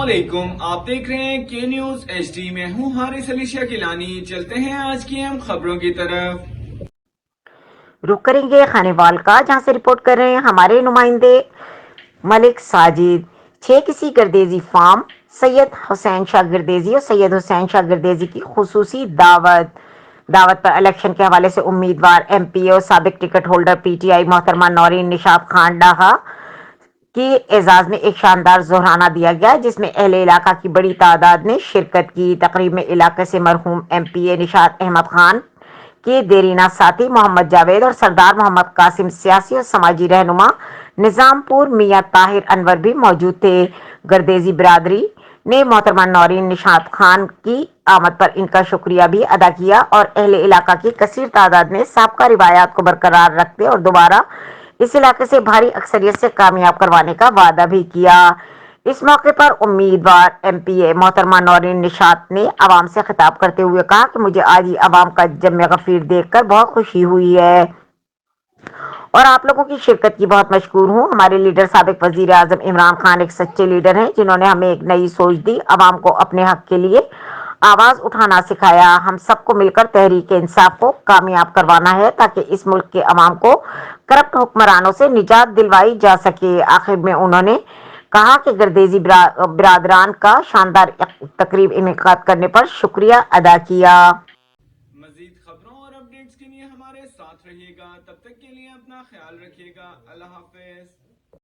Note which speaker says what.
Speaker 1: अस्सलामुअलैकुम, आप देख रहे हैं के न्यूज HD में हूँ हारिस अली शकीलानी। चलते हैं आज की अहम खबरों की तरफ।
Speaker 2: रुक करेंगे खानेवाल का, जहां से रिपोर्ट कर रहे हैं हमारे नुमाइंदे मलिक साजिद। 6 किसी गर्देजी फार्म, सैयद हुसैन शाह गर्देजी और सैयद हुसैन शाह गर्देजी की खुसूसी दावत पर इलेक्शन के हवाले से उम्मीदवार MP और साबिक टिकट होल्डर PTI मोहतरमा नौरीन निशात खान डाहा की एजाज में एक शानदार जोहराना दिया गया, जिसमें अहले इलाका की बड़ी तादाद ने शिरकत की। तकरीब में इलाके से मरहूम MPA निशात अहमद खान के देरीना साथी मोहम्मद जावेद और सरदार मोहम्मद कासिम, सियासी और समाजी रहनुमा निजामपुर मियां ताहिर अनवर भी मौजूद थे। गर्देजी बिरादरी ने मोहतरमा नौरीन निशात खान की आमद पर इनका शुक्रिया भी अदा किया और अहले इलाका की कसीर तादाद ने साबका रिवायात को बरकरार रखते और दोबारा इस इलाके से भारी अक्सरियत से कामयाब करवाने का वादा भी किया। इस मौके पर उम्मीदवार MPA मोहतरमा नौरीन निशात ने आवाम से खिताब करते हुए कहा कि मुझे आज ही आवाम का जम्मे गफीर देखकर बहुत खुशी हुई है और आप लोगों की शिरकत की बहुत मशकूर हूँ। हमारे लीडर साबिक वजीर आजम इमरान खान एक सच्चे लीडर हैं, जिन्होंने हमें एक नई सोच दी, आवाम को अपने हक के लिए आवाज उठाना सिखाया। हम सबको मिलकर तहरीक इंसाफ को कामयाब करवाना है ताकि इस मुल्क के अवाम को करप्ट हुक्मरानों से निजात दिलवाई जा सके। आखिर में उन्होंने कहा कि गर्देजी बिरादरान का शानदार तकरीब इनेकाद करने पर शुक्रिया अदा किया।
Speaker 1: मजीद खबरों और अपडेट्स के लिए हमारे साथ रहिएगा। तब तक के लिए अपना ख्याल रखिएगा। अल्लाह हाफिज।